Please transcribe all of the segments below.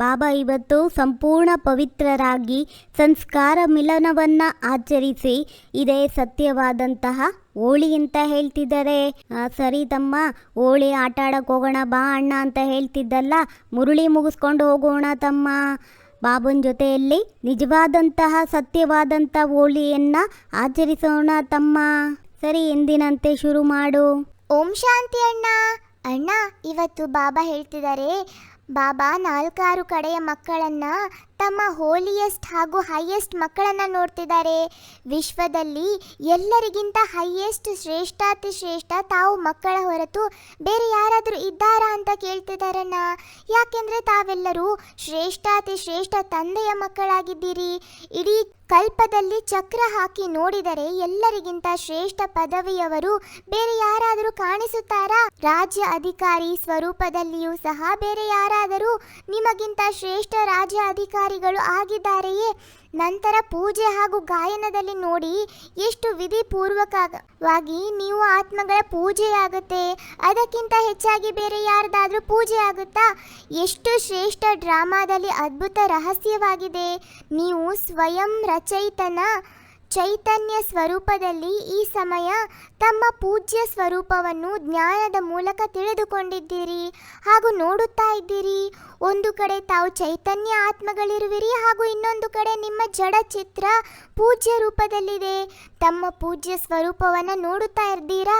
ಬಾಬಾ ಇವತ್ತು ಸಂಪೂರ್ಣ ಪವಿತ್ರರಾಗಿ ಸಂಸ್ಕಾರ ಮಿಲನವನ್ನು ಆಚರಿಸಿ ಇದೇ ಸತ್ಯವಾದಂತಹ ಹೋಳಿ ಅಂತ ಹೇಳ್ತಿದ್ದಾರೆ. ಸರಿ ತಮ್ಮ, ಹೋಳಿ ಆಟ ಆಡಕ್ಕೆ ಹೋಗೋಣ ಬಾ ಅಣ್ಣ ಅಂತ ಹೇಳ್ತಿದ್ದಲ್ಲ, ಮುರುಳಿ ಮುಗಿಸ್ಕೊಂಡು ಹೋಗೋಣ ತಮ್ಮ. ಬಾಬನ ಜೊತೆಯಲ್ಲಿ ನಿಜವಾದಂತಹ ಸತ್ಯವಾದಂಥ ಹೋಳಿಯನ್ನು ಆಚರಿಸೋಣ ತಮ್ಮ. ಸರಿ, ಎಂದಿನಂತೆ ಶುರು ಮಾಡು. ಓಂ ಶಾಂತಿ ಅಣ್ಣ. ಅಣ್ಣ, ಇವತ್ತು ಬಾಬಾ ಹೇಳ್ತಿದ್ದಾರೆ, ಬಾಬಾ 4-6 ಕಡೆಯ ಮಕ್ಕಳನ್ನು ತಮ್ಮ ಹೋಲಿಯೆಸ್ಟ್ ಹಾಗೂ ಹೈಯೆಸ್ಟ್ ಮಕ್ಕಳನ್ನು ನೋಡ್ತಿದ್ದಾರೆ. ವಿಶ್ವದಲ್ಲಿ ಎಲ್ಲರಿಗಿಂತ ಹೈಯೆಸ್ಟ್ ಶ್ರೇಷ್ಠಾತಿ ಶ್ರೇಷ್ಠ ತಾವು ಮಕ್ಕಳ ಹೊರತು ಬೇರೆ ಯಾರಾದರೂ ಇದ್ದಾರಾ ಅಂತ ಕೇಳ್ತಿದ್ದಾರಣ್ಣ. ಯಾಕೆಂದರೆ ತಾವೆಲ್ಲರೂ ಶ್ರೇಷ್ಠಾತಿ ಶ್ರೇಷ್ಠ ತಂದೆಯ ಮಕ್ಕಳಾಗಿದ್ದೀರಿ. ಇಡೀ ಕಲ್ಪದಲ್ಲಿ ಚಕ್ರ ಹಾಕಿ ನೋಡಿದರೆ ಎಲ್ಲರಿಗಿಂತ ಶ್ರೇಷ್ಠ ಪದವಿಯವರು ಬೇರೆ ಯಾರಾದರೂ ಕಾಣಿಸುತ್ತಾರಾ? ರಾಜ್ಯ ಅಧಿಕಾರಿ ಸ್ವರೂಪದಲ್ಲಿಯೂ ಸಹ ಬೇರೆ ಯಾರಾದರೂ ನಿಮಗಿಂತ ಶ್ರೇಷ್ಠ ರಾಜ್ಯ ಅಧಿಕಾರಿಗಳು ಆಗಿದ್ದಾರೆಯೇ? ನಂತರ ಪೂಜೆ ಹಾಗೂ ಗಾಯನದಲ್ಲಿ ನೋಡಿ ಎಷ್ಟು ವಿಧಿಪೂರ್ವಕವಾಗಿ ನೀವು ಆತ್ಮಗಳ ಪೂಜೆಯಾಗುತ್ತೆ. ಅದಕ್ಕಿಂತ ಹೆಚ್ಚಾಗಿ ಬೇರೆ ಯಾರ್ದಾದ್ರೂ ಪೂಜೆ ಆಗುತ್ತಾ? ಎಷ್ಟು ಶ್ರೇಷ್ಠ ಡ್ರಾಮಾದಲ್ಲಿ ಅದ್ಭುತ ರಹಸ್ಯವಾಗಿದೆ. ನೀವು ಸ್ವಯಂ ಚೈತನ್ಯ ಸ್ವರೂಪದಲ್ಲಿ ಈ ಸಮಯ ತಮ್ಮ ಪೂಜ್ಯ ಸ್ವರೂಪವನ್ನು ಜ್ಞಾನದ ಮೂಲಕ ತಿಳಿದುಕೊಂಡಿದ್ದೀರಿ ಹಾಗೂ ನೋಡುತ್ತಾ ಇದ್ದೀರಿ. ಒಂದು ಕಡೆ ತಾವು ಚೈತನ್ಯ ಆತ್ಮಗಳಿರುವಿರಿ ಹಾಗೂ ಇನ್ನೊಂದು ಕಡೆ ನಿಮ್ಮ ಜಡ ಚಿತ್ರ ಪೂಜ್ಯ ರೂಪದಲ್ಲಿದೆ. ತಮ್ಮ ಪೂಜ್ಯ ಸ್ವರೂಪವನ್ನು ನೋಡುತ್ತಾ ಇದ್ದೀರಾ.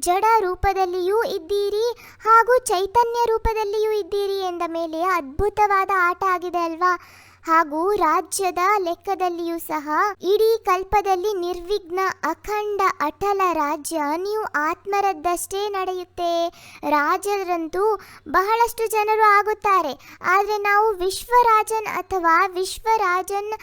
ಜಡ ರೂಪದಲ್ಲಿಯೂ ಇದ್ದೀರಿ ಹಾಗೂ ಚೈತನ್ಯ ರೂಪದಲ್ಲಿಯೂ ಇದ್ದೀರಿ ಎಂದ ಮೇಲೆ ಅದ್ಭುತವಾದ ಆಟ ಆಗಿದೆ ಅಲ್ವಾ? ಹಾಗೂ ರಾಜ್ಯದ ಲೆಕ್ಕದಲ್ಲಿಯೂ ಸಹ ಇಡೀ ಕಲ್ಪದಲ್ಲಿ ನಿರ್ವಿಘ್ನ ಅಖಂಡ ಅಟಲ ರಾಜ್ಯ ನೀವು ಆತ್ಮರದ್ದಷ್ಟೇ ನಡೆಯುತ್ತೆ. ರಾಜರಂತೂ ಬಹಳಷ್ಟು ಜನರು ಆಗುತ್ತಾರೆ, ಆದರೆ ನಾವು ವಿಶ್ವರಾಜನ್ ಅಥವಾ ವಿಶ್ವರಾಜನ್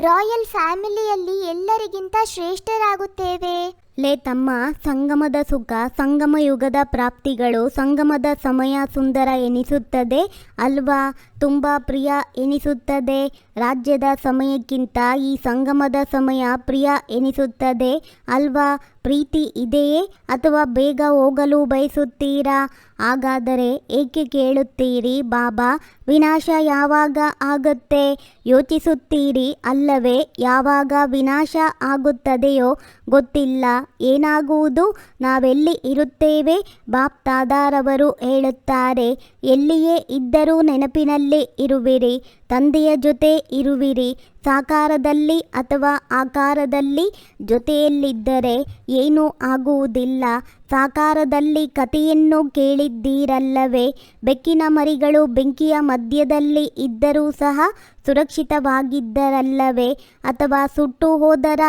ರಾಯಲ್ ಫ್ಯಾಮಿಲಿಯಲ್ಲಿ ಎಲ್ಲರಿಗಿಂತ ಶ್ರೇಷ್ಠರಾಗುತ್ತೇವೆ. ಲೇ ತಮ್ಮ, ಸಂಗಮದ ಸುಖ, ಸಂಗಮ ಯುಗದ ಪ್ರಾಪ್ತಿಗಳು, ಸಂಗಮದ ಸಮಯ ಸುಂದರ ಎನಿಸುತ್ತದೆ ಅಲ್ವಾ? ತುಂಬ ಪ್ರಿಯ ಎನಿಸುತ್ತದೆ. ರಾಜ್ಯದ ಸಮಯಕ್ಕಿಂತ ಈ ಸಂಗಮದ ಸಮಯ ಪ್ರಿಯ ಎನಿಸುತ್ತದೆ ಅಲ್ವಾ? ಪ್ರೀತಿ ಇದೆಯೇ ಅಥವಾ ಬೇಗ ಹೋಗಲು ಬಯಸುತ್ತೀರಾ? ಹಾಗಾದರೆ ಏಕೆ ಕೇಳುತ್ತೀರಿ ಬಾಬಾ, ವಿನಾಶ ಯಾವಾಗ ಆಗುತ್ತೆ ಯೋಚಿಸುತ್ತೀರಿ ಅಲ್ಲವೇ? ಯಾವಾಗ ವಿನಾಶ ಆಗುತ್ತದೆಯೋ ಗೊತ್ತಿಲ್ಲ. ಏನಾಗುವುದು? ನಾವೆಲ್ಲಿ ಇರುತ್ತೇವೆ? ಬಾಪ್ ದಾದಾರವರು ಹೇಳುತ್ತಾರೆ, ಎಲ್ಲಿಯೇ ಇದ್ದರೂ ನೆನಪಿನಲ್ಲಿ ಇರುವಿರಿ, ತಂದೆಯ ಜೊತೆ ಇರುವಿರಿ. ಸಾಕಾರದಲ್ಲಿ ಅಥವಾ ಆಕಾರದಲ್ಲಿ ಜೊತೆಯಲ್ಲಿದ್ದರೆ ಏನೂ ಆಗುವುದಿಲ್ಲ. ಸಾಕಾರದಲ್ಲಿ ಕಥೆಯನ್ನು ಕೇಳಿದ್ದೀರಲ್ಲವೇ? ಬೆಕ್ಕಿನ ಮರಿಗಳು ಬೆಂಕಿಯ ಮಧ್ಯದಲ್ಲಿ ಇದ್ದರೂ ಸಹ ಸುರಕ್ಷಿತವಾಗಿದ್ದರಲ್ಲವೇ? ಅಥವಾ ಸುಟ್ಟು ಹೋದರ?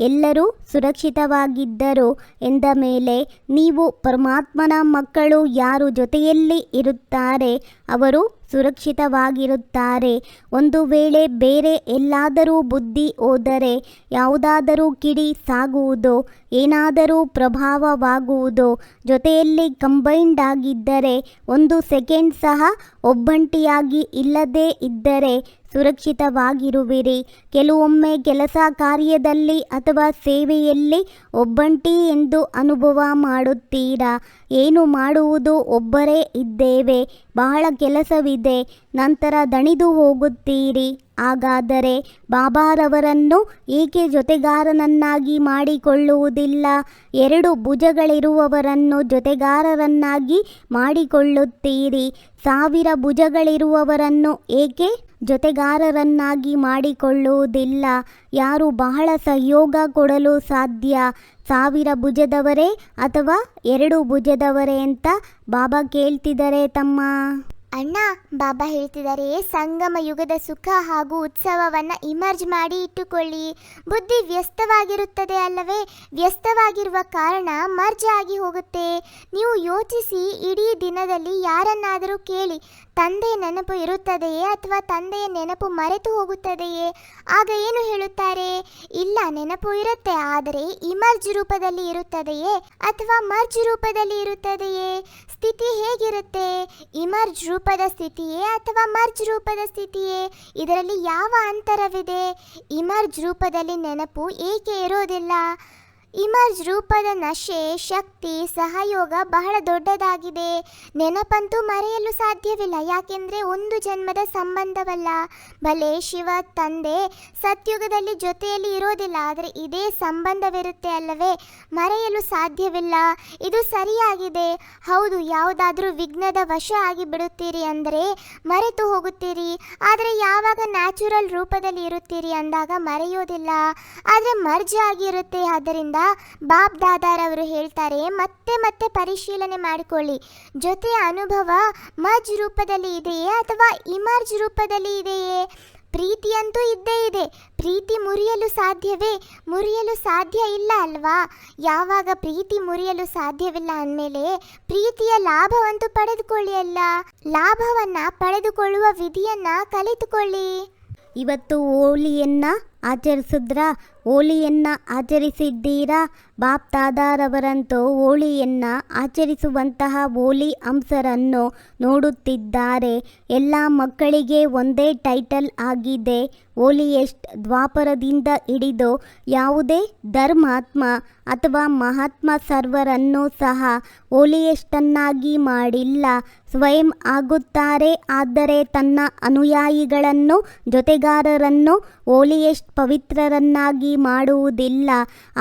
ಎಲ್ಲರೂ ಸುರಕ್ಷಿತವಾಗಿದ್ದರು ಎಂದ ಮೇಲೆ ನೀವು ಪರಮಾತ್ಮನ ಮಕ್ಕಳು. ಯಾರು ಜೊತೆಯಲ್ಲಿ ಇರುತ್ತಾರೆ ಅವರು ಸುರಕ್ಷಿತವಾಗಿರುತ್ತಾರೆ. ಒಂದು ವೇಳೆ ಬೇರೆ ಎಲ್ಲಾದರೂ ಬುದ್ಧಿ ಹೋದರೆ, ಯಾವುದಾದರೂ ಕಿಡಿ ಸಾಗುವುದೋ, ಏನಾದರೂ ಪ್ರಭಾವವಾಗುವುದೋ, ಜೊತೆಯಲ್ಲಿ ಕಂಬೈಂಡ್ ಆಗಿದ್ದರೆ, ಒಂದು ಸೆಕೆಂಡ್ ಸಹ ಒಬ್ಬಂಟಿಯಾಗಿ ಇಲ್ಲದೇ ಇದ್ದರೆ ಸುರಕ್ಷಿತವಾಗಿರುವಿರಿ. ಕೆಲವೊಮ್ಮೆ ಕೆಲಸ ಕಾರ್ಯದಲ್ಲಿ ಅಥವಾ ಸೇವೆಯಲ್ಲಿ ಒಬ್ಬಂಟಿ ಎಂದು ಅನುಭವ ಮಾಡುತ್ತೀರಾ. ಏನು ಮಾಡುವುದು? ಒಬ್ಬರೇ ಇದ್ದೇವೆ, ಬಹಳ ಕೆಲಸವಿದೆ, ನಂತರ ದಣಿದು ಹೋಗುತ್ತೀರಿ. ಹಾಗಾದರೆ ಬಾಬಾರವರನ್ನು ಏಕೆ ಜೊತೆಗಾರನನ್ನಾಗಿ ಮಾಡಿಕೊಳ್ಳುವುದಿಲ್ಲ? 2 ಭುಜಗಳಿರುವವರನ್ನು ಜೊತೆಗಾರರನ್ನಾಗಿ ಮಾಡಿಕೊಳ್ಳುತ್ತೀರಿ. 1000 ಭುಜಗಳಿರುವವರನ್ನು ಏಕೆ ಜೊತೆಗಾರರನ್ನಾಗಿ ಮಾಡಿಕೊಳ್ಳುವುದಿಲ್ಲ? ಯಾರು ಬಹಳ ಸಹಯೋಗ ಕೊಡಲು ಸಾಧ್ಯ? 1000 ಭುಜದವರೇ ಅಥವಾ 2 ಭುಜದವರೇ ಅಂತ ಬಾಬಾ ಕೇಳ್ತಿದ್ದಾರೆ ತಮ್ಮ. ಅಣ್ಣ, ಬಾಬಾ ಹೇಳ್ತಿದ್ದಾರೆ, ಸಂಗಮ ಯುಗದ ಸುಖ ಹಾಗೂ ಉತ್ಸವವನ್ನು ಇಮರ್ಜ್ ಮಾಡಿ ಇಟ್ಟುಕೊಳ್ಳಿ. ಬುದ್ಧಿ ವ್ಯಸ್ತವಾಗಿರುತ್ತದೆ ಅಲ್ಲವೇ? ವ್ಯಸ್ತವಾಗಿರುವ ಕಾರಣ ಮರ್ಜ್ ಆಗಿ ಹೋಗುತ್ತೆ. ನೀವು ಯೋಚಿಸಿ, ಇಡೀ ದಿನದಲ್ಲಿ ಯಾರನ್ನಾದರೂ ಕೇಳಿ, ತಂದೆಯ ನೆನಪು ಇರುತ್ತದೆಯೇ ಅಥವಾ ತಂದೆಯ ನೆನಪು ಮರೆತು ಹೋಗುತ್ತದೆಯೇ? ಆಗ ಏನು ಹೇಳುತ್ತಾರೆ? ಇಲ್ಲ, ನೆನಪು ಇರುತ್ತೆ, ಆದರೆ ಇಮರ್ಜ್ ರೂಪದಲ್ಲಿ ಇರುತ್ತದೆಯೇ ಅಥವಾ ಮರ್ಜ್ ರೂಪದಲ್ಲಿ ಇರುತ್ತದೆಯೇ? ಸ್ಥಿತಿ ಹೇಗಿರುತ್ತೆ? ಇಮರ್ಜ್ ರೂಪದ ಸ್ಥಿತಿಯೇ ಅಥವಾ ಮರ್ಜ್ ರೂಪದ ಸ್ಥಿತಿಯೇ? ಇದರಲ್ಲಿ ಯಾವ ಅಂತರವಿದೆ? ಇಮರ್ಜ್ ರೂಪದಲ್ಲಿ ನೆನಪು ಏಕೆ ಇರೋದಿಲ್ಲ? ಇಮರ್ಜ್ ರೂಪದ ನಶೆ, ಶಕ್ತಿ, ಸಹಯೋಗ ಬಹಳ ದೊಡ್ಡದಾಗಿದೆ. ನೆನಪಂತೂ ಮರೆಯಲು ಸಾಧ್ಯವಿಲ್ಲ, ಯಾಕೆಂದರೆ ಒಂದು ಜನ್ಮದ ಸಂಬಂಧವಲ್ಲ. ಭಲೆ ಶಿವ ತಂದೆ ಸತ್ಯುಗದಲ್ಲಿ ಜೊತೆಯಲ್ಲಿ ಇರೋದಿಲ್ಲ, ಆದರೆ ಇದೇ ಸಂಬಂಧವಿರುತ್ತೆ ಅಲ್ಲವೇ, ಮರೆಯಲು ಸಾಧ್ಯವಿಲ್ಲ. ಇದು ಸರಿಯಾಗಿದೆ. ಹೌದು, ಯಾವುದಾದ್ರೂ ವಿಘ್ನದ ವಶ ಆಗಿ ಬಿಡುತ್ತೀರಿ ಅಂದರೆ ಮರೆತು ಹೋಗುತ್ತೀರಿ, ಆದರೆ ಯಾವಾಗ ನ್ಯಾಚುರಲ್ ರೂಪದಲ್ಲಿ ಇರುತ್ತೀರಿ ಅಂದಾಗ ಮರೆಯೋದಿಲ್ಲ, ಆದರೆ ಮರ್ಜ್ ಆಗಿರುತ್ತೆ. ಆದ್ದರಿಂದ ಬಾಬ್ ದಾದಾರವರು ಹೇಳ್ತಾರೆ, ಮತ್ತೆ ಮತ್ತೆ ಪರಿಶೀಲನೆ ಮಾಡಿಕೊಳ್ಳಿ, ಜೊತೆಯ ಅನುಭವ ಮರ್ಜ್ ರೂಪದಲ್ಲಿ ಇದೆಯೇ ಅಥವಾ ಇಮರ್ಜ್ ರೂಪದಲ್ಲಿ ಇದೆಯೇ. ಪ್ರೀತಿಯಂತೂ ಇದ್ದೇ ಇದೆ. ಪ್ರೀತಿ ಮುರಿಯಲು ಸಾಧ್ಯವೇ? ಮುರಿಯಲು ಸಾಧ್ಯ ಇಲ್ಲ ಅಲ್ವಾ. ಯಾವಾಗ ಪ್ರೀತಿ ಮುರಿಯಲು ಸಾಧ್ಯವಿಲ್ಲ ಅಂದಮೇಲೆ ಪ್ರೀತಿಯ ಲಾಭವಂತೂ ಪಡೆದುಕೊಳ್ಳಿ ಅಲ್ಲ. ಲಾಭವನ್ನು ಪಡೆದುಕೊಳ್ಳುವ ವಿಧಿಯನ್ನ ಕಲಿತುಕೊಳ್ಳಿ. ಇವತ್ತು ಹೋಳಿಯನ್ನು ಆಚರಿಸಿದ್ರಾ? ಹೋಳಿಯನ್ನು ಆಚರಿಸಿದ್ದೀರಾ? ಬಾಪ್ ದಾದಾರವರಂತೂ ಹೋಳಿಯನ್ನು ಆಚರಿಸುವಂತಹ ಹೋಳಿ ಅಂಶರನ್ನು ನೋಡುತ್ತಿದ್ದಾರೆ. ಎಲ್ಲ ಮಕ್ಕಳಿಗೆ ಒಂದೇ ಟೈಟಲ್ ಆಗಿದೆ, ಹೋಲಿಯೆಸ್ಟ್. ದ್ವಾಪರದಿಂದ ಹಿಡಿದು ಯಾವುದೇ ಧರ್ಮಾತ್ಮ ಅಥವಾ ಮಹಾತ್ಮ ಸರ್ವರನ್ನು ಸಹ ಹೋಲಿಯೆಸ್ಟನ್ನಾಗಿ ಮಾಡಿಲ್ಲ. ಸ್ವಯಂ ಆಗುತ್ತಾರೆ, ಆದರೆ ತನ್ನ ಅನುಯಾಯಿಗಳನ್ನು, ಜೊತೆಗಾರರನ್ನು ಹೋಲಿಯೆಸ್ಟ್ ಪವಿತ್ರರನ್ನಾಗಿ ಮಾಡುವುದಿಲ್ಲ.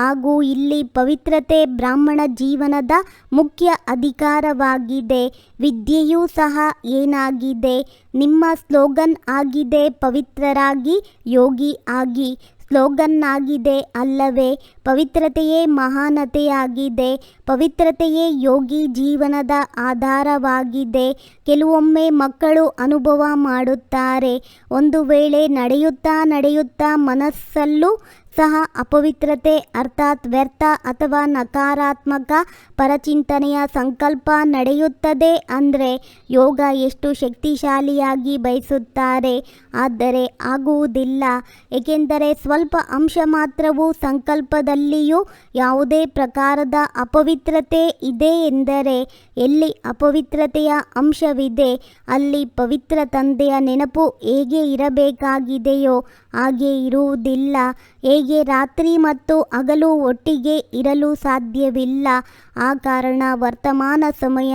ಹಾಗೂ ಇಲ್ಲಿ ಪವಿತ್ರತೆ ಬ್ರಾಹ್ಮಣ ಜೀವನದ ಮುಖ್ಯ ಅಧಿಕಾರವಾಗಿದೆ. ವಿದ್ಯೆಯೂ ಸಹ ಏನಾಗಿದೆ? ನಿಮ್ಮ ಸ್ಲೋಗನ್ ಆಗಿದೆ, ಪವಿತ್ರರಾಗಿ ಯೋಗಿ ಆಗಿ. ಸ್ಲೋಗನ್ ಆಗಿದೆ ಅಲ್ಲವೇ? ಪವಿತ್ರತೆಯೇ ಮಹಾನತೆಯಾಗಿದೆ. ಪವಿತ್ರತೆಯೇ ಯೋಗಿ ಜೀವನದ ಆಧಾರವಾಗಿದೆ. ಕೆಲವೊಮ್ಮೆ ಮಕ್ಕಳು ಅನುಭವ ಮಾಡುತ್ತಾರೆ, ಒಂದು ವೇಳೆ ನಡೆಯುತ್ತಾ ಮನಸ್ಸಲ್ಲೂ ಸಹ ಅಪವಿತ್ರತೆ ಅರ್ಥಾತ್ ವ್ಯರ್ಥ ಅಥವಾ ನಕಾರಾತ್ಮಕ ಪರಚಿಂತನೆಯ ಸಂಕಲ್ಪ ನಡೆಯುತ್ತದೆ ಅಂದರೆ ಯೋಗ ಎಷ್ಟು ಶಕ್ತಿಶಾಲಿಯಾಗಿ ಬಯಸುತ್ತಾರೆ, ಆದರೆ ಆಗುವುದಿಲ್ಲ. ಏಕೆಂದರೆ ಸ್ವಲ್ಪ ಅಂಶ ಮಾತ್ರವೂ ಸಂಕಲ್ಪದಲ್ಲಿಯೂ ಯಾವುದೇ ಪ್ರಕಾರದ ಅಪವಿತ್ರತೆ ಇದೆ ಎಂದರೆ, ಎಲ್ಲಿ ಅಪವಿತ್ರತೆಯ ಅಂಶವಿದೆ ಅಲ್ಲಿ ಪವಿತ್ರ ತಂದೆಯ ನೆನಪು ಹೇಗೆ ಇರಬೇಕಾಗಿದೆಯೋ ಹಾಗೆ ಇರುವುದಿಲ್ಲ. ಹೇಗೆ ರಾತ್ರಿ ಮತ್ತು ಹಗಲು ಒಟ್ಟಿಗೆ ಇರಲು ಸಾಧ್ಯವಿಲ್ಲ. ಆ ಕಾರಣ ವರ್ತಮಾನ ಸಮಯ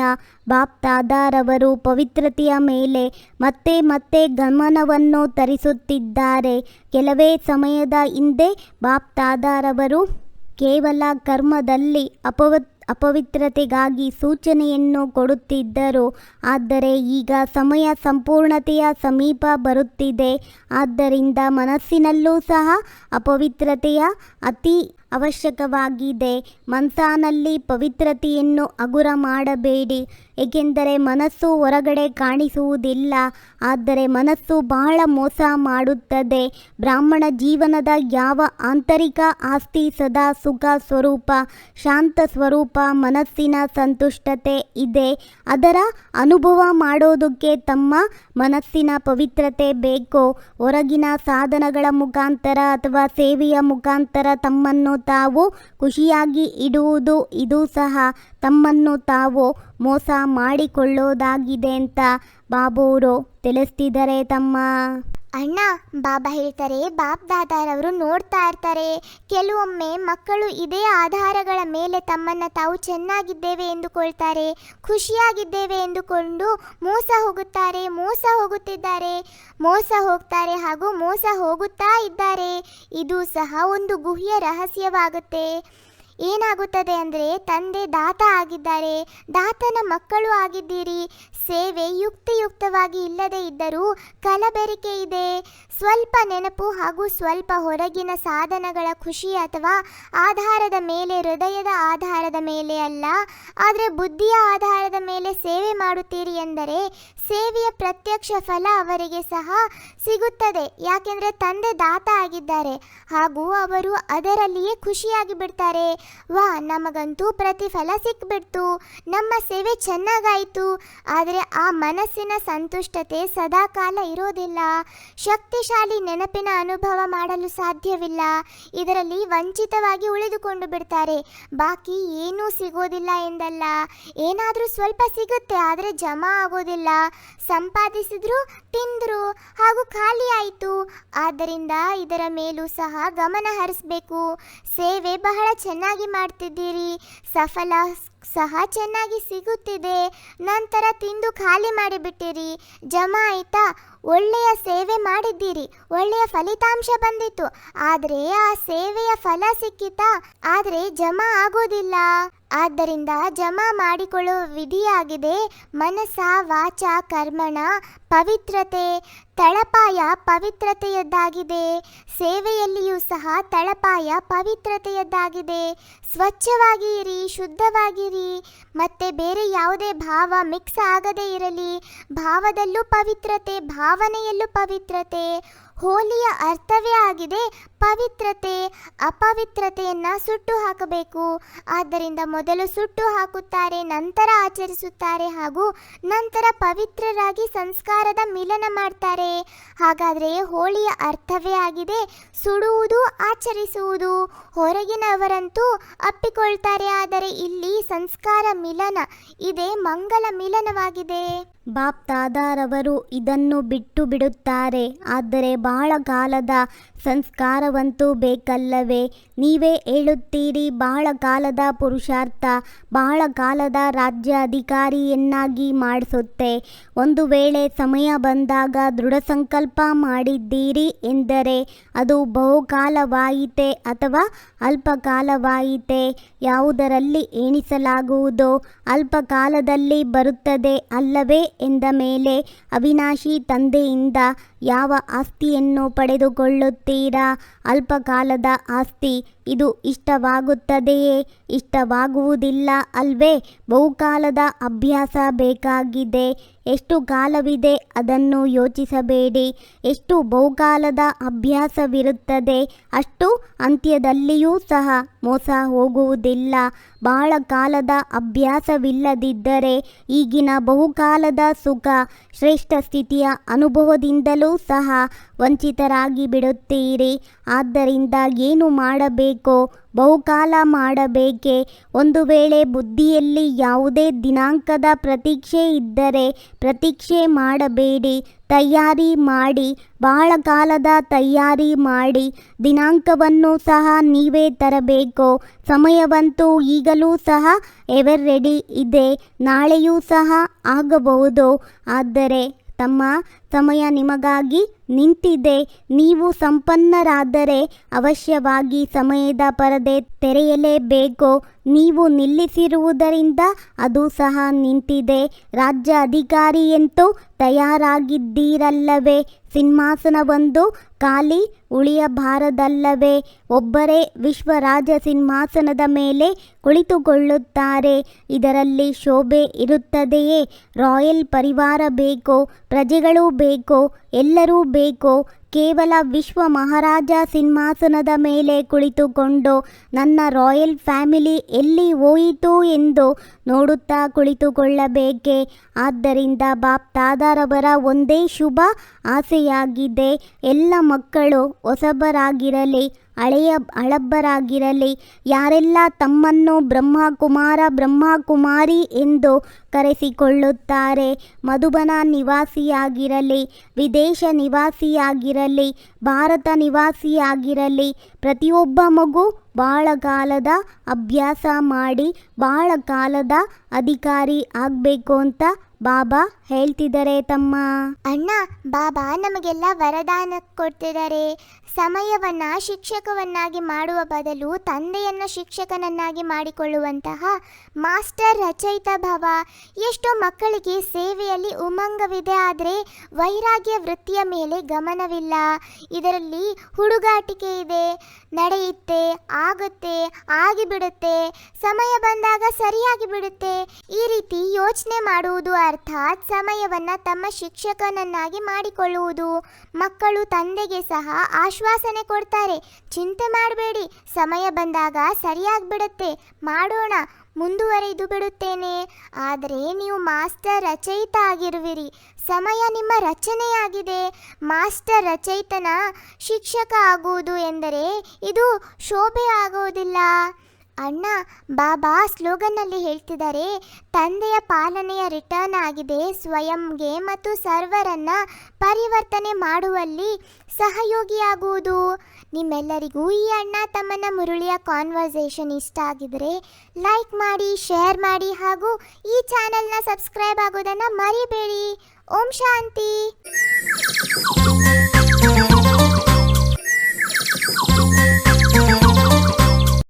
ಬಾಪ್ ದಾದಾರವರು ಪವಿತ್ರತೆಯ ಮೇಲೆ ಮತ್ತೆ ಮತ್ತೆ ಗಮನವನ್ನು ತರಿಸುತ್ತಿದ್ದಾರೆ. ಕೆಲವೇ ಸಮಯದ ಹಿಂದೆ ಬಾಪ್ ದಾದಾರವರು ಕೇವಲ ಕರ್ಮದಲ್ಲಿ ಅಪವಿತ್ರತೆಗಾಗಿ ಸೂಚನೆಯನ್ನು ಕೊಡುತ್ತಿದ್ದರು. ಆದರೆ ಈಗ ಸಮಯ ಸಂಪೂರ್ಣತೆಯ ಸಮೀಪ ಬರುತ್ತಿದೆ. ಆದ್ದರಿಂದ ಮನಸ್ಸಿನಲ್ಲೂ ಸಹ ಅಪವಿತ್ರತೆಯ ಅತಿ ಅವಶ್ಯಕವಾಗಿದೆ. ಮನಸ್ಸಿನಲ್ಲಿ ಪವಿತ್ರತೆಯನ್ನು ಹಗುರ ಮಾಡಬೇಡಿ, ಏಕೆಂದರೆ ಮನಸ್ಸು ಹೊರಗಡೆ ಕಾಣಿಸುವುದಿಲ್ಲ, ಆದರೆ ಮನಸ್ಸು ಬಹಳ ಮೋಸ ಮಾಡುತ್ತದೆ. ಬ್ರಾಹ್ಮಣ ಜೀವನದ ಯಾವ ಆಂತರಿಕ ಆಸ್ತಿ ಸದಾ ಸುಖ ಸ್ವರೂಪ, ಶಾಂತ ಸ್ವರೂಪ, ಮನಸ್ಸಿನ ಸಂತುಷ್ಟತೆ ಇದೆ. ಅದರ ಅನುಭವ ಮಾಡೋದಕ್ಕೆ ತಮ್ಮ ಮನಸ್ಸಿನ ಪವಿತ್ರತೆ ಬೇಕು. ಹೊರಗಿನ ಸಾಧನಗಳ ಮುಖಾಂತರ ಅಥವಾ ಸೇವೆಯ ಮುಖಾಂತರ ತಮ್ಮನ್ನು ತಾವು ಖುಷಿಯಾಗಿ ಇಡುವುದು, ಇದು ಸಹ ತಮ್ಮನ್ನು ತಾವು ಮೋಸ ಮಾಡಿಕೊಳ್ಳೋದಾಗಿದೆ ಅಂತ ಬಾಬೂರು ತಿಳಿಸ್ತಿದ್ದಾರೆ ತಮ್ಮ. ಅಣ್ಣ, ಬಾಬಾ ಹೇಳ್ತಾರೆ, ಬಾಪ್ ದಾದಾರವರು ನೋಡ್ತಾ ಇರ್ತಾರೆ, ಕೆಲವೊಮ್ಮೆ ಮಕ್ಕಳು ಇದೇ ಆಧಾರಗಳ ಮೇಲೆ ತಮ್ಮನ್ನು ತಾವು ಚೆನ್ನಾಗಿದ್ದೇವೆ ಎಂದುಕೊಳ್ತಾರೆ, ಖುಷಿಯಾಗಿದ್ದೇವೆ ಎಂದುಕೊಂಡು ಮೋಸ ಹೋಗ್ತಾರೆ ಹಾಗೂ ಮೋಸ ಹೋಗುತ್ತಾ ಇದ್ದಾರೆ. ಇದು ಸಹ ಒಂದು ಗುಹ್ಯ ರಹಸ್ಯವಾಗುತ್ತೆ. ಏನಾಗುತ್ತದೆ ಅಂದರೆ, ತಂದೆ ದಾತ ಆಗಿದ್ದಾರೆ, ದಾತನ ಮಕ್ಕಳು ಆಗಿದ್ದೀರಿ. ಸೇವೆ ಯುಕ್ತಿಯುಕ್ತವಾಗಿ ಇಲ್ಲದೇ ಇದ್ದರೂ ಕಲಬೆರಕೆ ಇದೆ. ಸ್ವಲ್ಪ ನೆನಪು ಹಾಗೂ ಸ್ವಲ್ಪ ಹೊರಗಿನ ಸಾಧನಗಳ ಖುಷಿ ಅಥವಾ ಆಧಾರದ ಮೇಲೆ, ಹೃದಯದ ಆಧಾರದ ಮೇಲೆ ಅಲ್ಲ, ಆದರೆ ಬುದ್ಧಿಯ ಆಧಾರದ ಮೇಲೆ ಸೇವೆ ಮಾಡುತ್ತೀರಿ ಎಂದರೆ ಸೇವೆಯ ಪ್ರತ್ಯಕ್ಷ ಫಲ ಅವರಿಗೆ ಸಹ ಸಿಗುತ್ತದೆ. ಯಾಕೆಂದರೆ ತಂದೆ ದಾತ ಆಗಿದ್ದಾರೆ ಹಾಗೂ ಅವರು ಅದರಲ್ಲಿಯೇ ಖುಷಿಯಾಗಿ ಬಿಡ್ತಾರೆ. ವಾ, ನಮಗಂತೂ ಪ್ರತಿಫಲ ಸಿಕ್ಬಿಡ್ತು, ನಮ್ಮ ಸೇವೆ ಚೆನ್ನಾಗಾಯಿತು. ಆದರೆ ಆ ಮನಸ್ಸಿನ ಸಂತುಷ್ಟತೆ ಸದಾಕಾಲ ಇರೋದಿಲ್ಲ. ಶಕ್ತಿಶಾಲಿ ನೆನಪಿನ ಅನುಭವ ಮಾಡಲು ಸಾಧ್ಯವಿಲ್ಲ. ಇದರಲ್ಲಿ ವಂಚಿತವಾಗಿ ಉಳಿದುಕೊಂಡು ಬಿಡ್ತಾರೆ. ಬಾಕಿ ಏನೂ ಸಿಗೋದಿಲ್ಲ ಎಂದಲ್ಲ, ಏನಾದರೂ ಸ್ವಲ್ಪ ಸಿಗುತ್ತೆ, ಆದರೆ ಜಮಾ ಆಗೋದಿಲ್ಲ. ಸಂಪಾದಿಸಿದ್ರು, ತಿಂದರು ಹಾಗೂ ಖಾಲಿ ಆಯಿತು. ಆದ್ದರಿಂದ ಇದರ ಮೇಲೂ ಸಹ ಗಮನ ಹರಿಸಬೇಕು. ಸೇವೆ ಬಹಳ ಚೆನ್ನಾಗಿ ಚೆನ್ನಾಗಿ ಮಾಡ್ತಿದ್ದೀರಿ, ಸಫಲ ಸಹ ಚೆನ್ನಾಗಿ ಸಿಗುತ್ತಿದೆ, ನಂತರ ತಿಂದು ಖಾಲಿ ಮಾಡಿಬಿಟ್ಟಿರಿ, ಜಮಾ ಆಯಿತಾ, ಒಳ್ಳೆಯ ಸೇವೆ ಮಾಡಿದ್ದೀರಿ, ಒಳ್ಳೆಯ ಫಲಿತಾಂಶ ಬಂದಿತ್ತು, ಆದರೆ ಆ ಸೇವೆಯ ಫಲ ಸಿಕ್ಕಿತಾ? ಆದರೆ ಜಮಾ ಆಗೋದಿಲ್ಲ. ಆದ್ದರಿಂದ ಜಮಾ ಮಾಡಿಕೊಳ್ಳುವ ವಿಧಿಯಾಗಿದೆ ಮನಸ ವಾಚ ಕರ್ಮಣ ಪವಿತ್ರತೆ. ತಳಪಾಯ ಪವಿತ್ರತೆಯದ್ದಾಗಿದೆ, ಸೇವೆಯಲ್ಲಿಯೂ ಸಹ ತಳಪಾಯ ಪವಿತ್ರತೆಯದ್ದಾಗಿದೆ. ಸ್ವಚ್ಛವಾಗಿ ಇರಿ, ಶುದ್ಧವಾಗಿರಿ, ಮತ್ತೆ ಬೇರೆ ಯಾವುದೇ ಭಾವ ಮಿಕ್ಸ್ ಆಗದೇ ಇರಲಿ. ಭಾವದಲ್ಲೂ ಪವಿತ್ರತೆ, ಭಾವನೆಯಲ್ಲೂ ಪವಿತ್ರತೆ. ಹೋಲಿಯ ಅರ್ಥವೇ ಆಗಿದೆ ಪವಿತ್ರತೆ. ಅಪವಿತ್ರತೆಯನ್ನು ಸುಟ್ಟು ಹಾಕಬೇಕು. ಆದ್ದರಿಂದ ಮೊದಲು ಸುಟ್ಟು ಹಾಕುತ್ತಾರೆ, ನಂತರ ಆಚರಿಸುತ್ತಾರೆ, ಹಾಗೂ ನಂತರ ಪವಿತ್ರರಾಗಿ ಸಂಸ್ಕಾರದ ಮಿಲನ ಮಾಡ್ತಾರೆ. ಹಾಗಾದರೆ ಹೋಳಿಯ ಅರ್ಥವೇ ಆಗಿದೆ ಸುಡುವುದು, ಆಚರಿಸುವುದು. ಹೊರಗಿನವರಂತೂ ಅಪ್ಪಿಕೊಳ್ತಾರೆ, ಆದರೆ ಇಲ್ಲಿ ಸಂಸ್ಕಾರ ಮಿಲನ ಇದೆ, ಮಂಗಲ ಮಿಲನವಾಗಿದೆ. ಬಾಪ್ ದಾದಾರವರು ಇದನ್ನು ಬಿಟ್ಟು ಬಿಡುತ್ತಾರೆ, ಆದರೆ ಬಹಳ ಕಾಲದ ಸಂಸ್ಕಾರವಂತೂ ಬೇಕಲ್ಲವೇ? ನೀವೇ ಹೇಳುತ್ತೀರಿ, ಬಹಳ ಕಾಲದ ಪುರುಷಾರ್ಥ ಬಹಳ ಕಾಲದ ರಾಜ್ಯ ಅಧಿಕಾರಿಯನ್ನಾಗಿ ಮಾಡಿಸುತ್ತೆ. ಒಂದು ವೇಳೆ ಸಮಯ ಬಂದಾಗ ದೃಢ ಸಂಕಲ್ಪ ಮಾಡಿದ್ದೀರಿ ಎಂದರೆ ಅದು ಬಹುಕಾಲವಾಯಿತೆ ಅಥವಾ ಅಲ್ಪಕಾಲವಾಯಿತೆ, ಯಾವುದರಲ್ಲಿ ಎಣಿಸಲಾಗುವುದೋ ಅಲ್ಪಕಾಲದಲ್ಲಿ ಬರುತ್ತದೆ ಅಲ್ಲವೇ ಎಂದ ಮೇಲೆ ಅವಿನಾಶಿ ತಂದೆಯಿಂದ ಯಾವ ಆಸ್ತಿಯನ್ನು ಪಡೆದುಕೊಳ್ಳುತ್ತೀರಾ? ಅಲ್ಪಕಾಲದ ಆಸ್ತಿ. ಇದು ಇಷ್ಟವಾಗುತ್ತದೆಯೇ? ಇಷ್ಟವಾಗುವುದಿಲ್ಲ ಅಲ್ವೇ? ಬಹುಕಾಲದ ಅಭ್ಯಾಸ ಬೇಕಾಗಿದೆ. ಎಷ್ಟು ಕಾಲವಿದೆ ಅದನ್ನು ಯೋಚಿಸಬೇಡಿ. ಎಷ್ಟು ಬಹುಕಾಲದ ಅಭ್ಯಾಸವಿರುತ್ತದೆ ಅಷ್ಟು ಅಂತ್ಯದಲ್ಲಿಯೂ ಸಹ ಮೋಸ ಹೋಗುವುದಿಲ್ಲ. ಬಹಳ ಕಾಲದ ಅಭ್ಯಾಸವಿಲ್ಲದಿದ್ದರೆ ಈಗಿನ ಬಹುಕಾಲದ ಸುಖ ಶ್ರೇಷ್ಠ ಸ್ಥಿತಿಯ ಅನುಭವದಿಂದಲೂ ಸಹ ವಂಚಿತರಾಗಿ ಬಿಡುತ್ತೀರಿ. ಆದ್ದರಿಂದ ಏನು ಮಾಡಬೇಕೋ ಬಹುಕಾಲ ಮಾಡಬೇಕೆ? ಒಂದು ವೇಳೆ ಬುದ್ಧಿಯಲ್ಲಿ ಯಾವುದೇ ದಿನಾಂಕದ ಪ್ರತೀಕ್ಷೆ ಇದ್ದರೆ ಪ್ರತೀಕ್ಷೆ ಮಾಡಬೇಡಿ, ತಯಾರಿ ಮಾಡಿ. ಬಹಳ ಕಾಲದ ತಯಾರಿ ಮಾಡಿ. ದಿನಾಂಕವನ್ನು ಸಹ ನೀವೇ ತರಬೇಕು. ಸಮಯವಂತೂ ಈಗಲೂ ಸಹ ಎವರ್ ರೆಡಿ ಇದೆ, ನಾಳೆಯೂ ಸಹ ಆಗಬಹುದು. ಆದರೆ ತಮ್ಮ ಸಮಯ ನಿಮಗಾಗಿ ನಿಂತಿದೆ. ನೀವು ಸಂಪನ್ನರಾದರೆ ಅವಶ್ಯವಾಗಿ ಸಮಯದ ಪರದೆ ತೆರೆಯಲೇಬೇಕು. ನೀವು ನಿಲ್ಲಿಸಿರುವುದರಿಂದ ಅದು ಸಹ ನಿಂತಿದೆ. ರಾಜ್ಯ ಅಧಿಕಾರಿಯಂತೂ ತಯಾರಾಗಿದ್ದೀರಲ್ಲವೇ? ಸಿಂಹಾಸನವೊಂದು ಖಾಲಿ ಉಳಿಯಬಾರದಲ್ಲವೇ? ಒಬ್ಬರೇ ವಿಶ್ವರಾಜ ಸಿಂಹಾಸನದ ಮೇಲೆ ಕುಳಿತುಕೊಳ್ಳುತ್ತಾರೆ. ಇದರಲ್ಲಿ ಶೋಭೆ ಇರುತ್ತದೆಯೇ? ರಾಯಲ್ ಪರಿವಾರ ಬೇಕೋ? ಪ್ರಜೆಗಳು ಬೇಕೋ? ಎಲ್ಲರೂ ಬೇಕೋ? ಕೇವಲ ವಿಶ್ವ ಮಹಾರಾಜ ಸಿಂಹಾಸನದ ಮೇಲೆ ಕುಳಿತುಕೊಂಡು ನನ್ನ ರಾಯಲ್ ಫ್ಯಾಮಿಲಿ ಎಲ್ಲಿ ಹೋಯಿತು ಎಂದು ನೋಡುತ್ತಾ ಕುಳಿತುಕೊಳ್ಳಬೇಕೆ? ಆದ್ದರಿಂದ ಬಾಪ್ ದಾದಾರವರ ಒಂದೇ ಶುಭ ಆಸೆಯಾಗಿದೆ, ಎಲ್ಲ ಮಕ್ಕಳು ಹೊಸಬರಾಗಿರಲಿ, ಹಳಬ್ಬರಾಗಿರಲಿ, ಯಾರೆಲ್ಲ ತಮ್ಮನ್ನು ಬ್ರಹ್ಮಕುಮಾರ ಬ್ರಹ್ಮಕುಮಾರಿ ಎಂದು ಕರೆಸಿಕೊಳ್ಳುತ್ತಾರೆ, ಮಧುಬನ ನಿವಾಸಿಯಾಗಿರಲಿ, ವಿದೇಶ ನಿವಾಸಿಯಾಗಿರಲಿ, ಭಾರತ ನಿವಾಸಿಯಾಗಿರಲಿ, ಪ್ರತಿಯೊಬ್ಬ ಮಗು ಬಹಳ ಕಾಲದ ಅಭ್ಯಾಸ ಮಾಡಿ ಬಹಳ ಕಾಲದ ಅಧಿಕಾರಿ ಆಗಬೇಕು ಅಂತ ಬಾಬಾ ಹೇಳ್ತಿದ್ದಾರೆ ತಮ್ಮ. ಅಣ್ಣ, ಬಾಬಾ ನಮಗೆಲ್ಲ ವರದಾನ ಕೊಡ್ತಿದ್ದಾರೆ. ಸಮಯವನ್ನ ಶಿಕ್ಷಕವನ್ನಾಗಿ ಮಾಡುವ ಬದಲು ತಂದೆಯನ್ನ ಶಿಕ್ಷಕನನ್ನಾಗಿ ಮಾಡಿಕೊಳ್ಳುವಂತಹ ಮಾಸ್ಟರ್ ರಚಯಿತ ಭವ. ಎಷ್ಟೋ ಮಕ್ಕಳಿಗೆ ಸೇವೆಯಲ್ಲಿ ಉಮಂಗವಿದೆ, ಆದರೆ ವೈರಾಗ್ಯ ವೃತ್ತಿಯ ಮೇಲೆ ಗಮನವಿಲ್ಲ. ಇದರಲ್ಲಿ ಹುಡುಗಾಟಿಕೆ ಇದೆ, ನಡೆಯುತ್ತೆ, ಆಗುತ್ತೆ, ಆಗಿಬಿಡುತ್ತೆ, ಸಮಯ ಬಂದಾಗ ಸರಿಯಾಗಿ ಬಿಡುತ್ತೆ. ಈ ರೀತಿ ಯೋಚನೆ ಮಾಡುವುದು ಅರ್ಥಾತ್ ಸಮಯವನ್ನ ತಮ್ಮ ಶಿಕ್ಷಕನನ್ನಾಗಿ ಮಾಡಿಕೊಳ್ಳುವುದು. ಮಕ್ಕಳು ತಂದೆಗೆ ಸಹ ಆಶ್ವಾಸನೆ ಕೊಡ್ತಾರೆ, ಚಿಂತೆ ಮಾಡಬೇಡಿ, ಸಮಯ ಬಂದಾಗ ಸರಿಯಾಗಿಬಿಡುತ್ತೆ, ಮಾಡೋಣ, ಮುಂದುವರೆದು ಬಿಡುತ್ತೇನೆ. ಆದರೆ ನೀವು ಮಾಸ್ಟರ್ ರಚಯಿತ ಆಗಿರುವಿರಿ, ಸಮಯ ನಿಮ್ಮ ರಚನೆಯಾಗಿದೆ. ಮಾಸ್ಟರ್ ರಚಯಿತನ ಶಿಕ್ಷಕ ಆಗುವುದು ಎಂದರೆ ಇದು ಶೋಭೆ ಆಗುವುದಿಲ್ಲ. ಅಣ್ಣ, ಬಾಬಾ ಸ್ಲೋಗನ್ನಲ್ಲಿ ಹೇಳ್ತಿದ್ದಾರೆ, ತಂದೆಯ ಪಾಲನೆಯ ರಿಟರ್ನ್ ಆಗಿದೆ ಸ್ವಯಂಗೆ ಮತ್ತು ಸರ್ವರನ್ನ ಪರಿವರ್ತನೆ ಮಾಡುವಲ್ಲಿ ಸಹಯೋಗಿಯಾಗುವುದು. ನಿಮ್ಮೆಲ್ಲರಿಗೂ ಈ ಅಣ್ಣ ತಮ್ಮನ ಮುರುಳಿಯ ಕಾನ್ವರ್ಸೇಷನ್ ಇಷ್ಟ ಆಗಿದ್ರೆ ಲೈಕ್ ಮಾಡಿ, ಶೇರ್ ಮಾಡಿ ಹಾಗೂ ಈ ಚಾನೆಲ್ನ ಸಬ್ಸ್ಕ್ರೈಬ್ ಆಗೋದನ್ನು ಮರಿಬೇಡಿ. ಓಂ ಶಾಂತಿ.